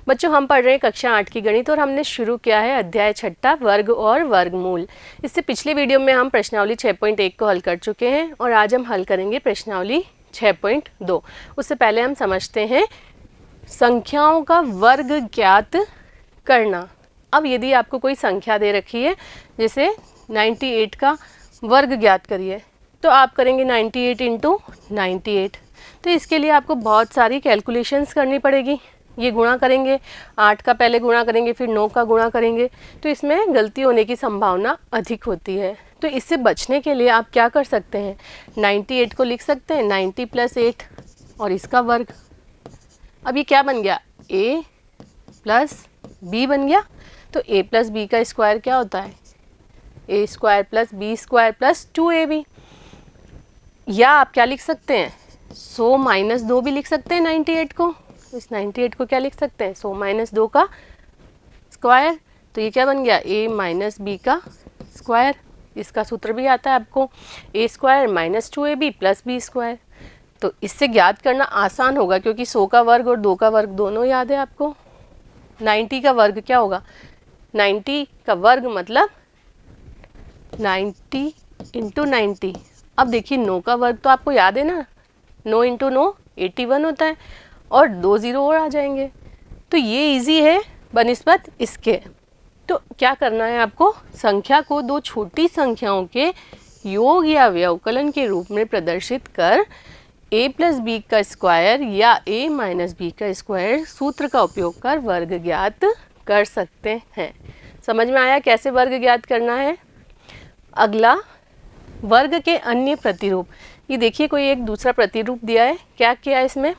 बच्चों हम पढ़ रहे हैं कक्षा 8 की गणित और हमने शुरू किया है अध्याय 6 वर्ग और वर्गमूल। इससे पिछले वीडियो में हम प्रश्नावली 6.1 को हल कर चुके हैं और आज हम हल करेंगे प्रश्नावली 6.2। उससे पहले हम समझते हैं संख्याओं का वर्ग ज्ञात करना। अब यदि आपको कोई संख्या दे रखी है जैसे 98 का वर्ग ज्ञात करिए तो आप करेंगे 98 इंटू 98। तो इसके लिए आपको बहुत सारी कैलकुलेशंस करनी पड़ेगी। ये गुणा करेंगे, 8 का पहले गुणा करेंगे फिर 9 का गुणा करेंगे, तो इसमें गलती होने की संभावना अधिक होती है। तो इससे बचने के लिए आप क्या कर सकते हैं, 98 को लिख सकते हैं 90 + 8 और इसका वर्ग। अब ये क्या बन गया, a + b बन गया। तो a + b का स्क्वायर क्या होता है, a² + b² + 2ab। या आप क्या लिख सकते हैं, 100 - 2 भी लिख सकते हैं 98 को। इस 98 को क्या लिख सकते हैं, 100 - 2 का स्क्वायर। तो ये क्या बन गया, a - b का स्क्वायर। इसका सूत्र भी आता है आपको, a² - 2ab + b²। तो इससे ज्ञात करना आसान होगा क्योंकि 100 का वर्ग और 2 का वर्ग दोनों याद है आपको। 90 का वर्ग क्या होगा, 90 का वर्ग मतलब 90 इंटू 90। अब देखिए 9 का वर्ग तो आपको याद है ना, 9 इंटू 9 81 होता है और 2 0 और आ जाएंगे। तो ये इजी है बनिस्बत इसके। तो क्या करना है आपको, संख्या को दो छोटी संख्याओं के योग या व्यवकलन के रूप में प्रदर्शित कर a + b का स्क्वायर या a - b का स्क्वायर सूत्र का उपयोग कर वर्ग ज्ञात कर सकते हैं। समझ में आया कैसे वर्ग ज्ञात करना है। अगला वर्ग के अन्य प्रतिरूप। ये देखिए कोई एक दूसरा प्रतिरूप दिया है, क्या किया है इसमें,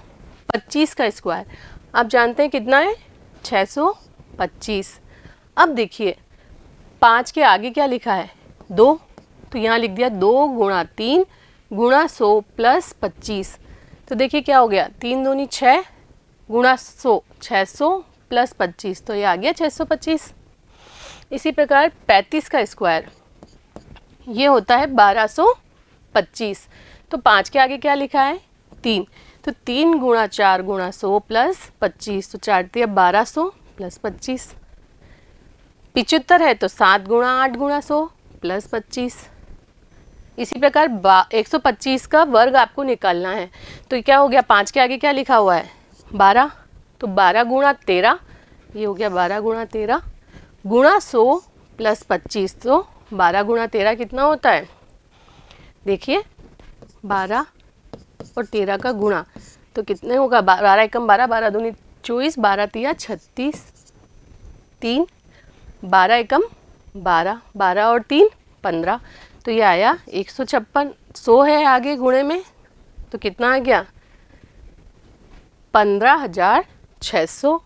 25 का स्क्वायर। आप जानते हैं कितना है, 625। अब देखिए 5 के आगे क्या लिखा है, 2। तो यहाँ लिख दिया 2 × 3 × 100 + 25। तो देखिए क्या हो गया, 3 दूनी 6 × 100 600 + 25, तो ये आ गया 625। इसी प्रकार 35 का स्क्वायर ये होता है 1225। तो 5 के आगे क्या लिखा है, 3। तो 3 × 4 × 100 + 25, तो 4 × 1200 + 25। 75 है तो 7 × 8 × 100 + 25। इसी प्रकार 125 का वर्ग आपको निकालना है। तो क्या हो गया, 5 के आगे क्या लिखा हुआ है, 12। तो 12 × 13, ये हो गया 12 × 13 × 100 + 25। तो 12 × 13 कितना होता है, देखिए 12 और 13 का गुणा तो कितने होगा, 12 × 1 = 12, 12 दूनी 24, 12 × 3 = 36, 3 12 × 1 = 12, 12 और 3 = 15। तो ये आया 156। 100 है आगे गुणे में तो कितना आ गया, 15,600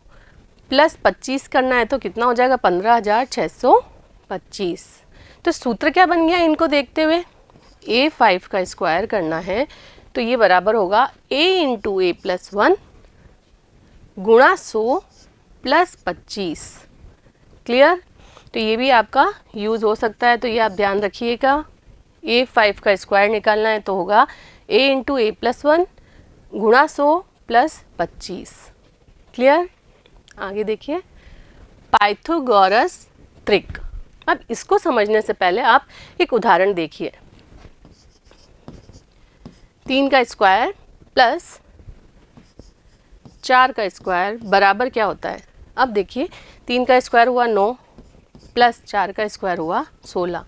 + 25 करना है तो कितना हो जाएगा, 15,625। तो सूत्र क्या बन गया इनको देखते हुए, a5 का स्क्वायर करना है तो ये बराबर होगा a × a + 1 × 100 + 25। क्लियर। तो ये भी आपका यूज़ हो सकता है, तो ये आप ध्यान रखिएगा। a5 का स्क्वायर निकालना है तो होगा a × a + 1 × 100 + 25। क्लियर। आगे देखिए पाइथागोरस त्रिक। अब इसको समझने से पहले आप एक उदाहरण देखिए, 3 का स्क्वायर प्लस 4 का स्क्वायर बराबर क्या होता है। अब देखिए 3 का स्क्वायर हुआ 9 प्लस 4 का स्क्वायर हुआ 16,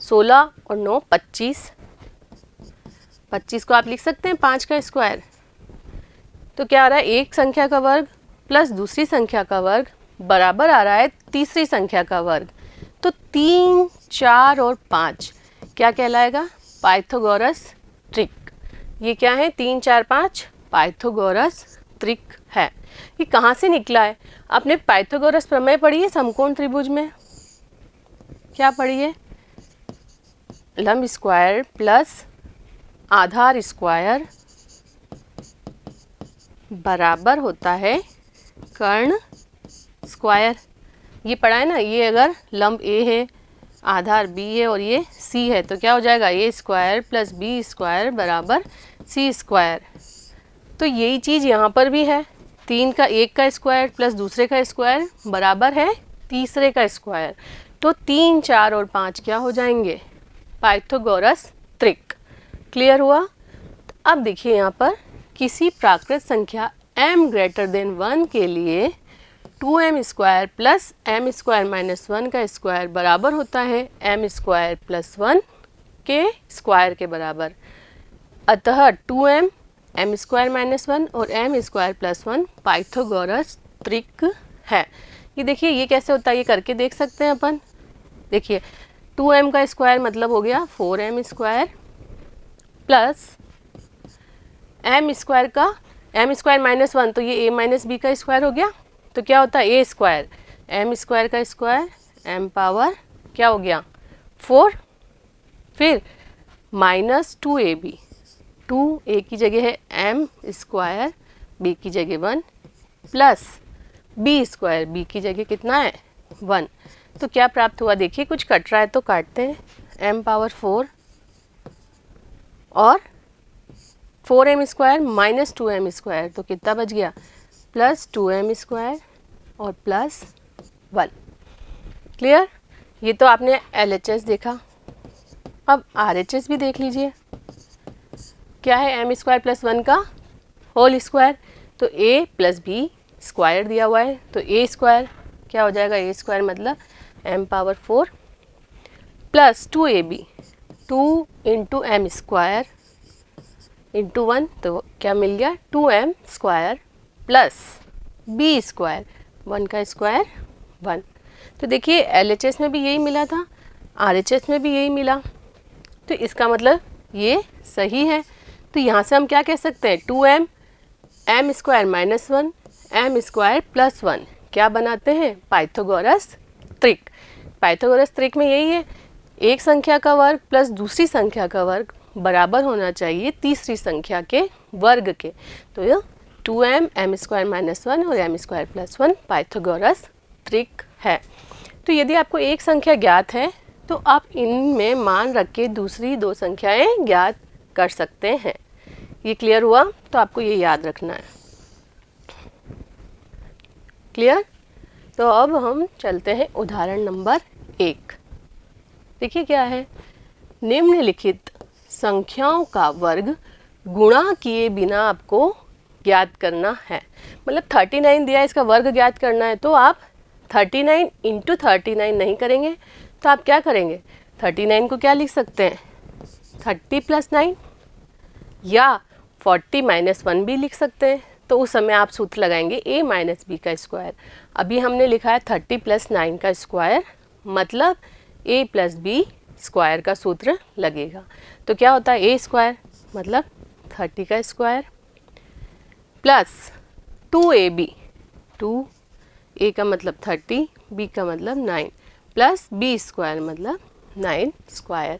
16 और 9 25, 25 को आप लिख सकते हैं 5 का स्क्वायर। तो क्या आ रहा है, एक संख्या का वर्ग प्लस दूसरी संख्या का वर्ग बराबर आ रहा है तीसरी संख्या का वर्ग। तो 3, 4 और 5 क्या कहलाएगा, पाइथागोरस त्रिक। ये क्या है, 3, 4, 5 पाइथागोरस त्रिक है। ये कहाँ से निकला है, आपने पाइथागोरस प्रमेय पढ़ी है समकोण त्रिभुज में, क्या पढ़ी है, लंब स्क्वायर प्लस आधार स्क्वायर बराबर होता है कर्ण स्क्वायर। ये पढ़ा है ना। ये अगर लंब a है, आधार b है और ये c है तो क्या हो जाएगा, a² + b² बराबर c²। तो यही चीज़ यहाँ पर भी है, 3 का एक का स्क्वायर प्लस दूसरे का स्क्वायर बराबर है तीसरे का स्क्वायर, तो 3, 4 और 5 क्या हो जाएंगे, पाइथागोरस त्रिक। क्लियर हुआ। अब देखिए यहाँ पर किसी प्राकृत संख्या m ग्रेटर देन 1 के लिए 2m square plus m square minus 1 का स्क्वायर बराबर होता है m स्क्वायर प्लस 1 के स्क्वायर के बराबर। अतः 2m m स्क्वायर माइनस 1 और m स्क्वायर प्लस 1 पाइथागोरस त्रिक है। ये देखिए ये कैसे होता है, ये करके देख सकते हैं अपन। देखिए 2m का स्क्वायर मतलब हो गया 4m square plus m square का m स्क्वायर माइनस 1, तो ये a माइनस बी का स्क्वायर हो गया, तो क्या होता है a स्क्वायर, m स्क्वायर का स्क्वायर m पावर क्या हो गया 4, फिर माइनस 2ab, 2a की जगह है m स्क्वायर, b की जगह 1 प्लस b स्क्वायर, b की जगह कितना है 1। तो क्या प्राप्त हुआ, देखिए कुछ कट रहा है तो काटते हैं, m पावर 4 और 4m square minus 2m square, तो कितना बच गया प्लस 2m स्क्वायर और प्लस 1। क्लियर। ये तो आपने LHS देखा, अब RHS भी देख लीजिए। क्या है m स्क्वायर प्लस 1 का होल स्क्वायर, तो a प्लस बी स्क्वायर दिया हुआ है, तो a स्क्वायर क्या हो जाएगा, a स्क्वायर मतलब m power 4 plus 2ab, 2 into M square into 1, तो क्या मिल गया 2m square plus b square, 1 का स्क्वायर 1। तो देखिए LHS में भी यही मिला था, RHS में भी यही मिला, तो इसका मतलब ये सही है। तो यहाँ से हम क्या कह सकते हैं, 2m m square minus 1 m square plus 1 क्या बनाते हैं, पाइथागोरस त्रिक। पाइथागोरस त्रिक में यही है, एक संख्या का वर्ग प्लस दूसरी संख्या का वर्ग बराबर होना चाहिए तीसरी संख्या के वर्ग के। तो ये 2m m स्क्वायर माइनस 1 और m स्क्वायर प्लस 1 पाइथागोरस त्रिक है। तो यदि आपको एक संख्या ज्ञात है तो आप इनमें मान रख के दूसरी दो संख्याएं ज्ञात कर सकते हैं। ये क्लियर हुआ, तो आपको ये याद रखना है। क्लियर। तो अब हम चलते हैं उदाहरण नंबर 1। देखिए क्या है, निम्नलिखित संख्याओं का वर्ग गुणा किए बिना आपको ज्ञात करना है। मतलब 39 दिया है, इसका वर्ग ज्ञात करना है, तो आप 39 इंटू 39 नहीं करेंगे, तो आप क्या करेंगे, 39 को क्या लिख सकते हैं 30 प्लस 9 या 40 माइनस 1 भी लिख सकते हैं। तो उस समय आप सूत्र लगाएंगे a माइनस बी का स्क्वायर। अभी हमने लिखा है 30 प्लस 9 का स्क्वायर, मतलब a प्लस बी स्क्वायर का सूत्र लगेगा। तो क्या होता है a स्क्वायर मतलब 30 का स्क्वायर प्लस 2ab, 2a का मतलब 30, b का मतलब 9 प्लस b स्क्वायर मतलब 9 स्क्वायर।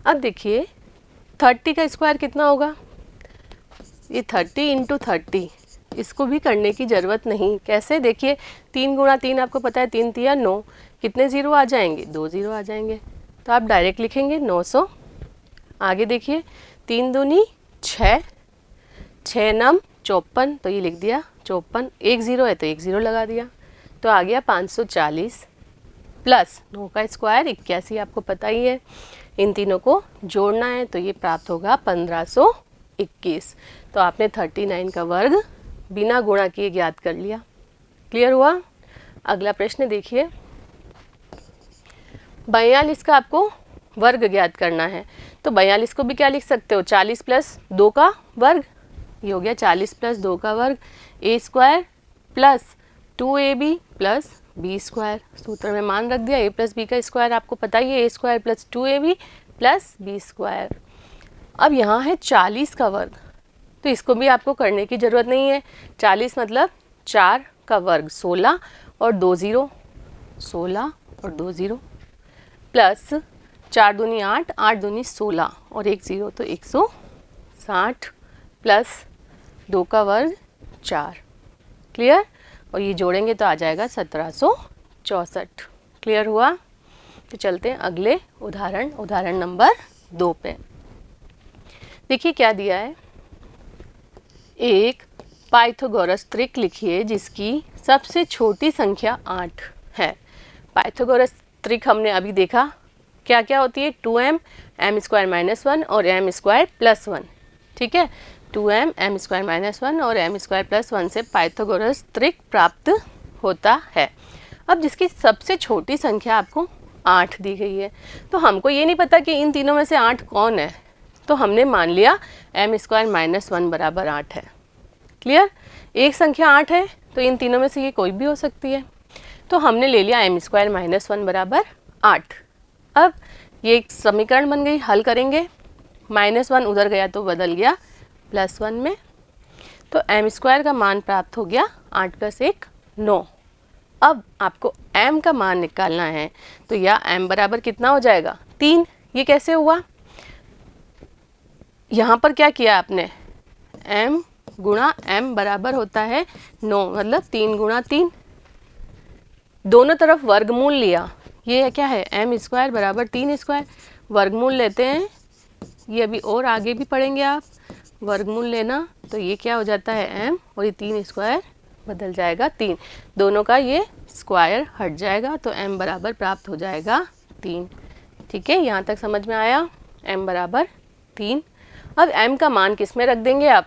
अब देखिए 30 का स्क्वायर कितना होगा, ये 30 इंटू 30, इसको भी करने की ज़रूरत नहीं। कैसे, देखिए 3 गुणा 3 आपको पता है, 3 तिया 9, कितने ज़ीरो आ जाएंगे, 2 ज़ीरो आ जाएंगे, तो आप डायरेक्ट लिखेंगे 900। आगे देखिए 3 दूनी 6, 6 नम 54, तो ये लिख दिया 54, 1 ज़ीरो है तो 1 ज़ीरो लगा दिया, तो आ गया 540 प्लस 9 का स्क्वायर 81, आपको पता ही है। इन तीनों को जोड़ना है तो ये प्राप्त होगा 1521। तो आपने 39 का वर्ग बिना गुणा किए ज्ञात कर लिया। क्लियर हुआ। अगला प्रश्न देखिए, 42 का आपको वर्ग ज्ञात करना है, तो 42 को भी क्या लिख सकते हो, 40 प्लस 2 का वर्ग, ये हो गया 40 प्लस 2 का वर्ग, a square plus 2ab plus B square, सूत्र में मान रख दिया, a प्लस बी का स्क्वायर आपको पता ही है, a square plus 2ab plus B square. अब यहाँ है 40 का वर्ग, तो इसको भी आपको करने की ज़रूरत नहीं है। 40 मतलब 4 का वर्ग 16 और 2 ज़ीरो, 16 और 2 ज़ीरो प्लस 4 दूनी 8, 8 दूनी 16 और 1 ज़ीरो, तो 160 प्लस 2 का वर्ग 4। क्लियर। और ये जोड़ेंगे तो आ जाएगा 1764। क्लियर हुआ। तो चलते हैं अगले उदाहरण, उदाहरण नंबर 2 पे। देखिए क्या दिया है, एक पाइथागोरस त्रिक लिखिए जिसकी सबसे छोटी संख्या 8 है। पाइथागोरस त्रिक हमने अभी देखा क्या क्या होती है, 2m m स्क्वायर माइनस 1 और m स्क्वायर प्लस 1। ठीक है, 2m m स्क्वायर माइनस 1 और m स्क्वायर प्लस 1 से पाइथागोरस त्रिक प्राप्त होता है। अब जिसकी सबसे छोटी संख्या आपको 8 दी गई है, तो हमको ये नहीं पता कि इन तीनों में से 8 कौन है, तो हमने मान लिया m स्क्वायर माइनस 1 बराबर 8 है। क्लियर, एक संख्या 8 है तो इन तीनों में से ये कोई भी हो सकती है, तो हमने ले लिया m स्क्वायर माइनस 1 बराबर 8। अब ये एक समीकरण बन गई, हल करेंगे, -1 उधर गया तो बदल गया +1 में, तो m स्क्वायर का मान प्राप्त हो गया 8 + 1 9। अब आपको m का मान निकालना है, तो या m बराबर कितना हो जाएगा 3। ये कैसे हुआ, यहाँ पर क्या किया आपने, m गुणा m बराबर होता है 9, मतलब 3 गुणा 3, दोनों तरफ वर्गमूल लिया। ये क्या है, m स्क्वायर बराबर 3 स्क्वायर, वर्गमूल लेते हैं, ये अभी और आगे भी पढ़ेंगे आप वर्गमूल लेना, तो ये क्या हो जाता है m और ये 3 स्क्वायर बदल जाएगा 3, दोनों का ये स्क्वायर हट जाएगा, तो m बराबर प्राप्त हो जाएगा 3। ठीक है, यहाँ तक समझ में आया, m बराबर 3। अब m का मान किस में रख देंगे आप,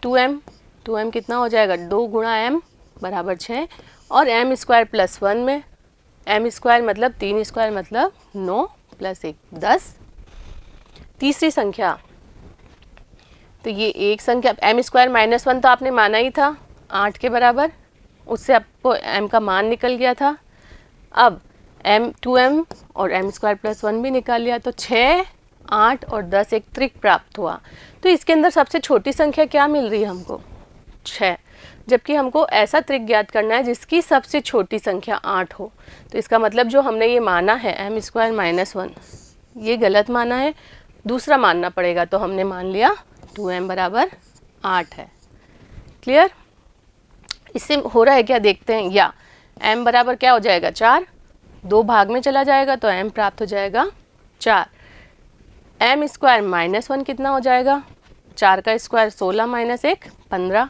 2m कितना हो जाएगा, 2 गुणा m बराबर 6, और m स्क्वायर प्लस 1 में, m स्क्वायर मतलब 3 स्क्वायर मतलब 9 + 1 10। तीसरी संख्या, तो ये एक संख्या m स्क्वायर माइनस 1 तो आपने माना ही था 8 के बराबर, उससे आपको m का मान निकल गया था। अब 2m और m स्क्वायर प्लस 1 भी निकाल लिया, तो 6 8 और 10 एक त्रिक प्राप्त हुआ। तो इसके अंदर सबसे छोटी संख्या क्या मिल रही है हमको, 6, जबकि हमको ऐसा त्रिक ज्ञात करना है जिसकी सबसे छोटी संख्या 8 हो। तो इसका मतलब जो हमने ये माना है m स्क्वायर माइनस 1, ये गलत माना है, दूसरा मानना पड़ेगा, तो हमने मान लिया 2m बराबर 8 है। क्लियर, इससे हो रहा है क्या देखते हैं, या m बराबर क्या हो जाएगा 4, 2 भाग में चला जाएगा तो m प्राप्त हो जाएगा 4। m स्क्वायर माइनस 1 कितना हो जाएगा, 4 का स्क्वायर 16 माइनस 1 15,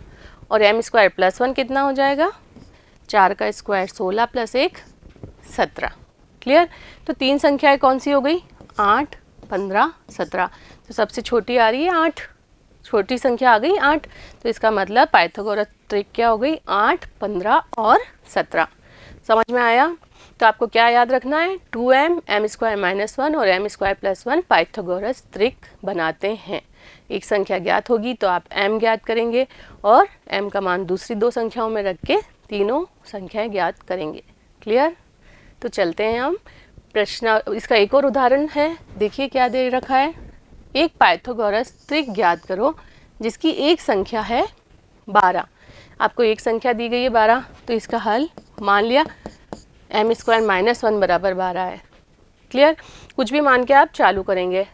और m स्क्वायर प्लस 1 कितना हो जाएगा, 4 का स्क्वायर 16 + 1 17। क्लियर, तो 3 संख्याएं कौन सी हो गई, 8 15 17, तो सबसे छोटी आ रही है 8, छोटी संख्या आ गई 8, तो इसका मतलब पाइथागोरस त्रिक क्या हो गई, 8 15 और 17। समझ में आया, तो आपको क्या याद रखना है, 2m m स्क्वायर माइनस 1 और m स्क्वायर प्लस 1 पाइथागोरस त्रिक बनाते हैं। एक संख्या ज्ञात होगी तो आप m ज्ञात करेंगे और m का मान दूसरी 2 संख्याओं में रख के तीनों संख्याएं ज्ञात करेंगे। क्लियर, तो चलते हैं हम प्रश्न, इसका एक और उदाहरण है, देखिए क्या दे रखा है, एक पाइथागोरस त्रिक ज्ञात करो जिसकी एक संख्या है 12। आपको एक संख्या दी गई है 12, तो इसका हल मान लिया m स्क्वायर माइनस 1 बराबर 12 है। क्लियर, कुछ भी मान के आप चालू करेंगे,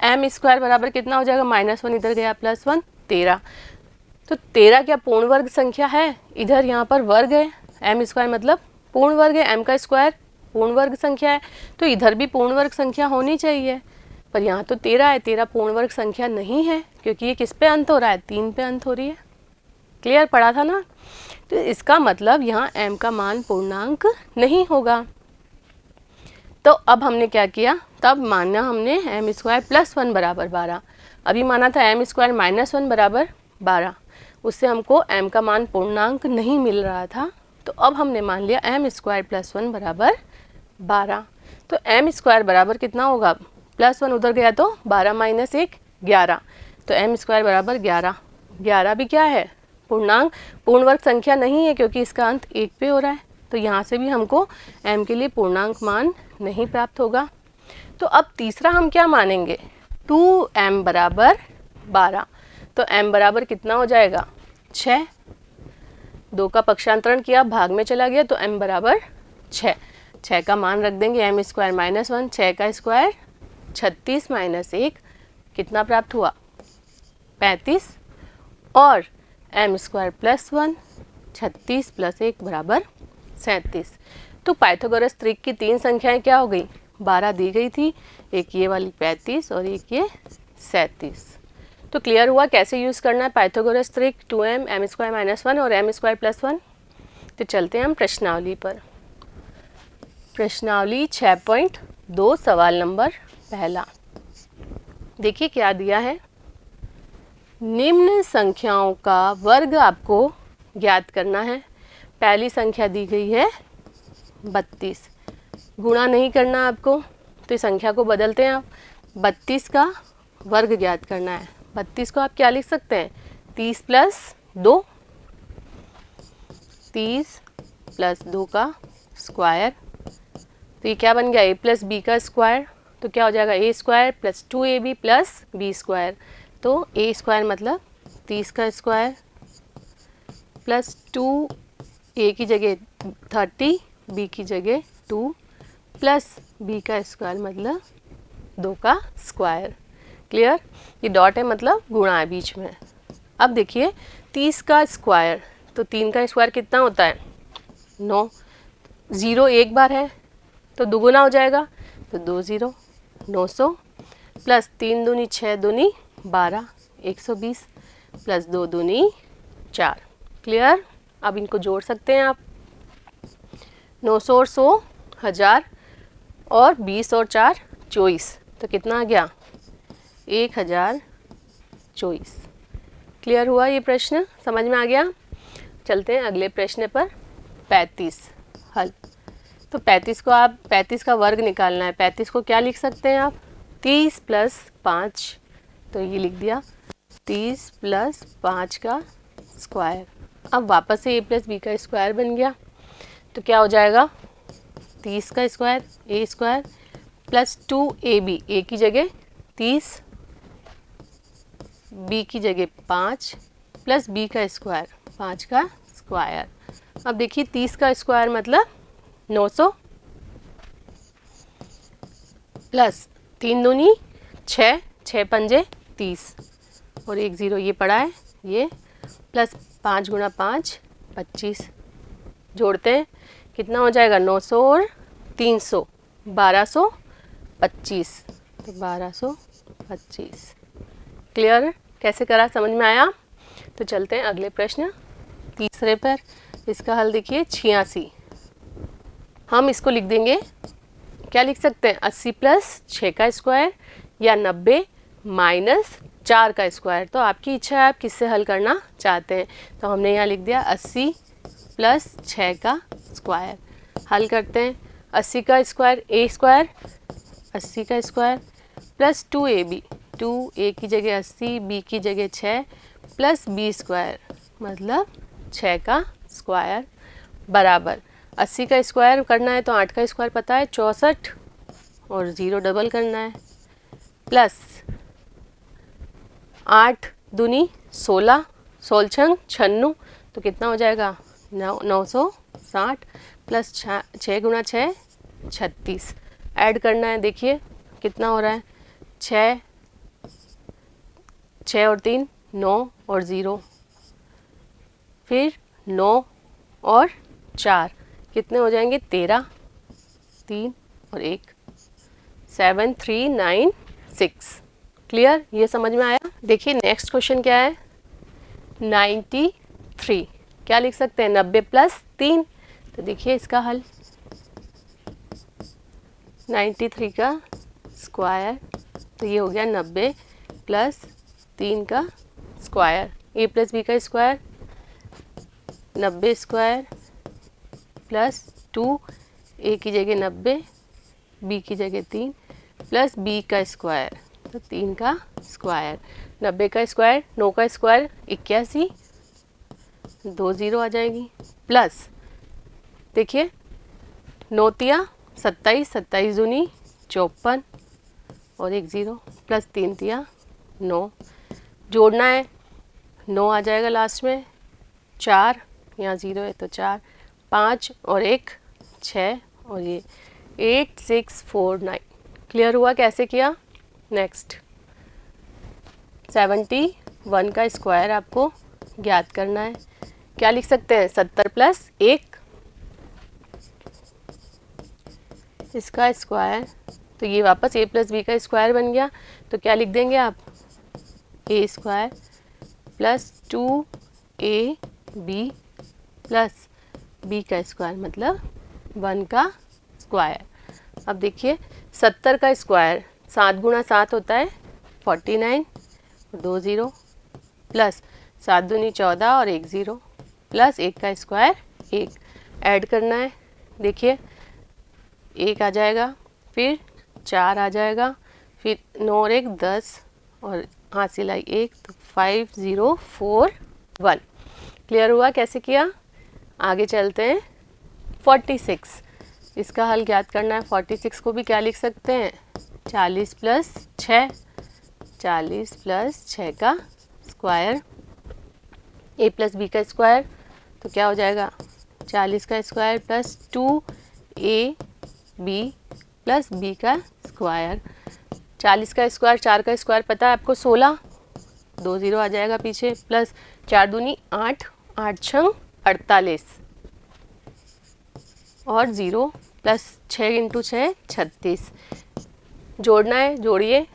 m स्क्वायर बराबर कितना हो जाएगा, -1 इधर गया +1 13, तो 13 क्या पूर्ण वर्ग संख्या है, इधर यहाँ पर वर्ग है, m स्क्वायर मतलब पूर्ण वर्ग है, m का स्क्वायर पूर्ण वर्ग संख्या है, तो इधर भी पूर्ण वर्ग संख्या होनी चाहिए, पर यहाँ तो 13 है, 13 पूर्ण वर्ग संख्या नहीं है, क्योंकि ये किस पे अंत हो रहा है, 3 पे अंत हो रही है। क्लियर, पढ़ा था ना, तो इसका मतलब यहाँ m का मान पूर्णांक नहीं होगा। तो अब हमने क्या किया, तब माना हमने m स्क्वायर प्लस 1 बराबर 12, अभी माना था m स्क्वायर माइनस 1 बराबर 12, उससे हमको m का मान पूर्णांक नहीं मिल रहा था, तो अब हमने मान लिया m स्क्वायर प्लस 1 बराबर 12। तो m स्क्वायर बराबर कितना होगा, +1 उधर गया तो 12 माइनस 1 11, तो m स्क्वायर बराबर 11। 11 भी क्या है, पूर्णांक, पूर्ण वर्ग संख्या नहीं है क्योंकि इसका अंत 1 पे हो रहा है, तो यहाँ से भी हमको m के लिए पूर्णांक मान नहीं प्राप्त होगा। तो अब तीसरा हम क्या मानेंगे, 2m बराबर 12, तो m बराबर कितना हो जाएगा 6, 2 का पक्षांतरण किया भाग में चला गया, तो m बराबर 6, 6 का मान रख देंगे m स्क्वायर माइनस 1, 6 का स्क्वायर 36 माइनस 1 कितना प्राप्त हुआ 35, और m स्क्वायर प्लस 1 36 + 1 बराबर 37। तो पाइथागोरस त्रिक की 3 संख्याएं क्या हो गई, 12 दी गई थी, एक ये वाली 35 और एक ये 37। तो क्लियर हुआ कैसे यूज़ करना है पाइथागोरस ट्रिक 2m m² - 1 और m² + 1। तो चलते हैं हम प्रश्नावली पर। प्रश्नावली 6.2 सवाल नंबर पहला। देखिए क्या दिया है, निम्न संख्याओं का वर्ग आपको ज्ञात करना है। पहली संख्या दी गई है 32, गुणा नहीं करना आपको, तो इस संख्या को बदलते हैं आप। 32 का वर्ग ज्ञात करना है। 32 को आप क्या लिख सकते हैं, 30 + 2, 30 + 2 का स्क्वायर। तो ये क्या बन गया, a + b का स्क्वायर। तो क्या हो जाएगा, a² + 2ab + b²। तो a² मतलब 30 का स्क्वायर प्लस 2, a की जगह 30, b की जगह 2 प्लस b का स्क्वायर मतलब 2 का स्क्वायर। क्लियर, ये डॉट है मतलब गुणा है बीच में। अब देखिए 30 का स्क्वायर, तो 3 का स्क्वायर कितना होता है, 9। 0 एक बार है तो दुगुना हो जाएगा, तो 2 0, 900 प्लस 3 दूनी 6 दूनी 12, 120 प्लस 2 दूनी 4। क्लियर, अब इनको जोड़ सकते हैं आप। 900 और 100 1000 और 20 और 4 24, तो कितना आ गया, 1024। क्लियर हुआ ये प्रश्न, समझ में आ गया। चलते हैं अगले प्रश्न पर। 35 हल। तो 35 को आप 35 का वर्ग निकालना है। 35 को क्या लिख सकते हैं आप, 30 + 5, तो ये लिख दिया 30 + 5 का स्क्वायर। अब वापस से a + b का स्क्वायर बन गया, तो क्या हो जाएगा, 30 का square a² plus 2ab, a की जगह 30, b की जगह 5 प्लस b का स्क्वायर 5 का स्क्वायर। अब देखिए 30 का स्क्वायर मतलब 900 प्लस 3 दूनी 6, 6 पंजे 30 और 1 0 ये पड़ा है ये, प्लस 5 × 5 25। जोड़ते हैं कितना हो जाएगा, 900 और 300 1225, तो 1225। क्लियर, कैसे करा, समझ में आया। तो चलते हैं अगले प्रश्न तीसरे पर। इसका हल देखिए 86। हम इसको लिख देंगे, क्या लिख सकते हैं, 80 + 6 का स्क्वायर या 90 - 4 का स्क्वायर। तो आपकी इच्छा है आप किससे हल करना चाहते हैं। तो हमने यहाँ लिख दिया 80 + 6 का स्क्वायर। हल करते हैं, 80 का स्क्वायर a², 80 का स्क्वायर प्लस 2ab, 2a की जगह 80, b की जगह 6 प्लस b² मतलब 6 का स्क्वायर बराबर 80 का स्क्वायर करना है तो 8 का स्क्वायर पता है 64 और 0 डबल करना है, प्लस 8 दूनी 16, 16 छंग 96, तो कितना हो जाएगा 960 प्लस 6 × 6 36। ऐड करना है, देखिए कितना हो रहा है, 6 और 3 9 और 0, फिर 9 और 4 कितने हो जाएंगे 13, 3 और 1 7396। क्लियर, ये समझ में आया। देखिए नेक्स्ट क्वेश्चन क्या है, 93। क्या लिख सकते हैं, 90 + 3। तो देखिए इसका हल 93 का स्क्वायर, तो ये हो गया 90 + 3 का स्क्वायर, a + b का स्क्वायर 90² प्लस 2, a की जगह 90, b की जगह 3 प्लस b का स्क्वायर, तो 3 का स्क्वायर। 90 का स्क्वायर 9 का स्क्वायर 81, 2 0 आ जाएगी, प्लस देखिए 9 तिया 27, 27 दूनी 54 और 1 0 प्लस 3 तिया 9। जोड़ना है, 9 आ जाएगा लास्ट में, 4 यहाँ 0 है तो 4, 5 और 1 6 और ये 8649। क्लियर हुआ कैसे किया। नेक्स्ट 71 का स्क्वायर आपको ज्ञात करना है। क्या लिख सकते हैं, 70 + 1 इसका स्क्वायर, तो ये वापस a + b का स्क्वायर बन गया, तो क्या लिख देंगे आप A square plus 2ab plus B का स्क्वायर मतलब 1 का स्क्वायर। अब देखिए 70 का स्क्वायर 7 गुणा 7 होता है 49, 2 ज़ीरो प्लस 7 दूनी 14 और 1 ज़ीरो प्लस 1 का स्क्वायर 1 ऐड करना है। देखिए 1 आ जाएगा, फिर 4 आ जाएगा, फिर 9 और 1 10 और हासिल आई 1, तो 5041। क्लियर हुआ कैसे किया? आगे चलते हैं। 46 इसका हल ज्ञात करना है। 46 को भी क्या लिख सकते हैं? 40 प्लस 6, 40 प्लस 6 का स्क्वायर a प्लस बी का स्क्वायर, तो क्या हो जाएगा 40 का square plus 2ab plus b का स्क्वायर। 40 का स्क्वायर 4 का स्क्वायर पता है आपको 16, 2 ज़ीरो आ जाएगा पीछे, प्लस 4 दूनी 8, 8 छंग 48 और 0 प्लस 6 इंटू 6 36। जोड़ना है, जोड़िए,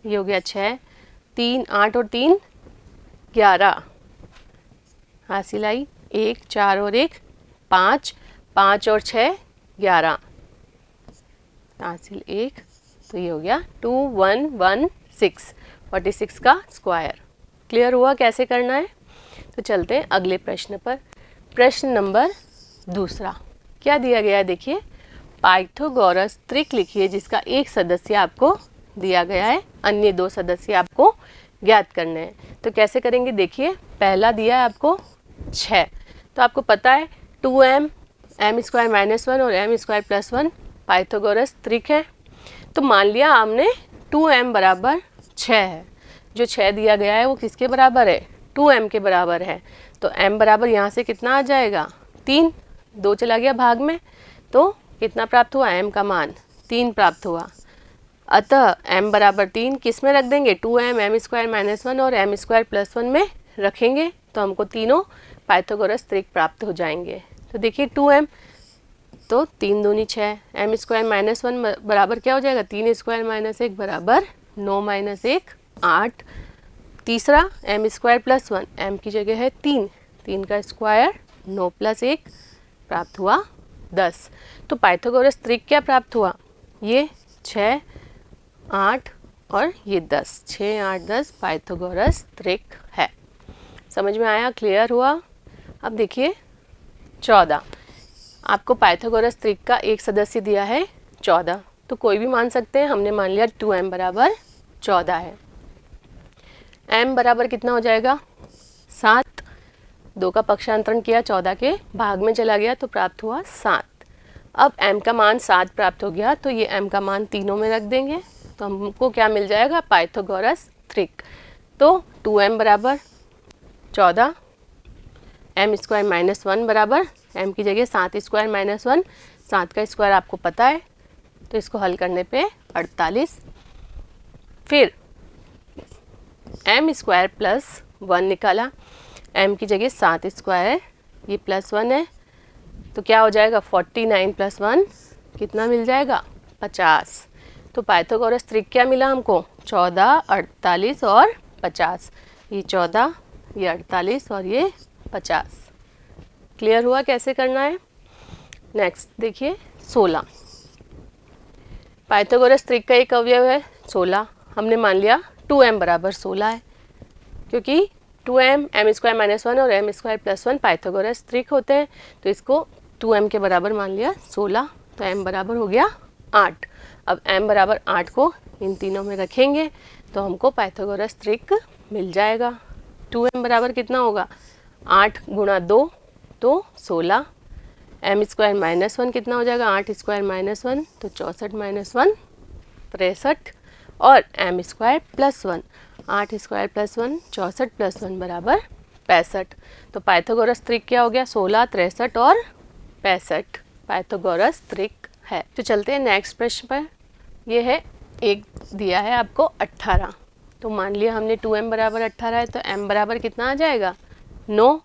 ये हो गया 6, 3 8 और 3 11, हासिल आई 1, 4 और 1 5, 5 और 6 11, हासिल 1, तो ये हो गया 2116, 46 का स्क्वायर। क्लियर हुआ कैसे करना है? तो चलते हैं अगले प्रश्न पर। प्रश्न नंबर दूसरा क्या दिया गया है? देखिए पाइथागोरस त्रिक लिखिए जिसका एक सदस्य आपको दिया गया है, अन्य 2 सदस्य आपको ज्ञात करने हैं। तो कैसे करेंगे? देखिए पहला दिया है आपको 6, तो आपको पता है 2m m स्क्वायर माइनस 1 और m स्क्वायर प्लस 1 पाइथागोरस त्रिक है। तो मान लिया हमने 2m बराबर 6 है, जो 6 दिया गया है वो किसके बराबर है? 2m के बराबर है। तो m बराबर यहाँ से कितना आ जाएगा? 3, 2 चला गया भाग में, तो कितना प्राप्त हुआ? m का मान 3 प्राप्त हुआ। अतः m बराबर 3 किस में रख देंगे? 2m m स्क्वायर माइनस 1 और m स्क्वायर प्लस 1 में रखेंगे, तो हमको तीनों पाइथागोरस त्रिक प्राप्त हो जाएंगे। तो देखिए 2m तो 3 दूनी 6, m स्क्वायर माइनस 1 बराबर क्या हो जाएगा? 3 स्क्वायर माइनस 1 बराबर 9 माइनस 1 8। तीसरा m स्क्वायर प्लस 1, m की जगह है 3, 3 का स्क्वायर 9 प्लस 1 प्राप्त हुआ 10। तो पाइथागोरस त्रिक क्या प्राप्त हुआ? ये 6 8 और ये 10, 6 8 10 पाइथागोरस त्रिक है। समझ में आया? क्लियर हुआ? अब देखिए 14, आपको पाइथागोरस त्रिक का एक सदस्य दिया है 14, तो कोई भी मान सकते हैं। हमने मान लिया 2m बराबर 14 है। m बराबर कितना हो जाएगा? 7, 2 का पक्षांतरण किया 14 के भाग में चला गया तो प्राप्त हुआ 7। अब m का मान 7 प्राप्त हो गया, तो ये m का मान तीनों में रख देंगे, तो हमको क्या मिल जाएगा? पाइथागोरस त्रिक। तो 2m बराबर 14, m स्क्वायर माइनस 1 बराबर m की जगह 7 स्क्वायर माइनस 1, 7 का स्क्वायर आपको पता है, तो इसको हल करने पे 48। फिर m स्क्वायर प्लस 1 निकाला, m की जगह 7 स्क्वायर, ये प्लस 1 है, तो क्या हो जाएगा? 49 प्लस 1 कितना मिल जाएगा? 50। तो पाइथागोरस त्रिक क्या मिला हमको? 14 48 और 50। ये 14, ये 48 और ये 50। क्लियर हुआ कैसे करना है? नेक्स्ट देखिए 16, पाइथागोरस त्रिक का एक अवयव है 16। हमने मान लिया 2m बराबर 16 है, क्योंकि 2m m स्क्वायर माइनस 1 और m स्क्वायर प्लस 1 पाइथागोरस त्रिक होते हैं, तो इसको 2m के बराबर मान लिया 16, तो m बराबर हो गया 8। अब m बराबर 8 को इन तीनों में रखेंगे तो हमको पाइथागोरस त्रिक मिल जाएगा। 2m बराबर कितना होगा? 8 गुणा 2 तो 16, m स्क्वायर माइनस 1 कितना हो जाएगा? 8 स्क्वायर माइनस 1 तो 64 माइनस 1 63, और m square plus 1, 8 square plus 1 64 plus 1 बराबर 65। तो पाइथागोरस त्रिक क्या हो गया? 16 63 और 65 पाइथागोरस त्रिक है। तो चलते हैं नेक्स्ट प्रश्न पर। यह है एक दिया है आपको 18, तो मान लिया हमने 2m बराबर 18 है, तो m बराबर कितना आ जाएगा? 9।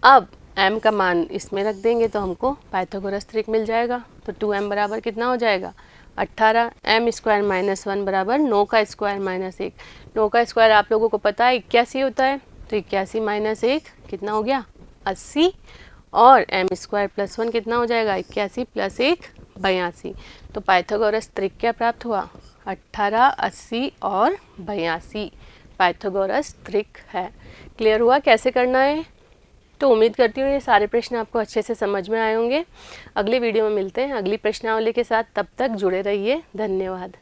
अब m का मान इसमें रख देंगे तो हमको पाइथागोरस त्रिक मिल जाएगा। तो 2m बराबर कितना हो जाएगा? 18 m स्क्वायर माइनस 1 बराबर 9 का स्क्वायर माइनस 1। 9 का स्क्वायर आप लोगों को पता है 81 होता है, तो 81 माइनस 1 कितना हो गया 80, और m स्क्वायर प्लस 1 कितना हो जाएगा 81 प्लस 1 82। तो पाइथागोरस त्रिक क्या प्राप्त हुआ 18, 80 और 82 पाइथागोरस त्रिक है। क्लियर हुआ कैसे करना है? तो उम्मीद करती हूँ ये सारे प्रश्न आपको अच्छे से समझ में आए होंगे। अगली वीडियो में मिलते हैं अगली प्रश्नावली के साथ, तब तक जुड़े रहिए। धन्यवाद।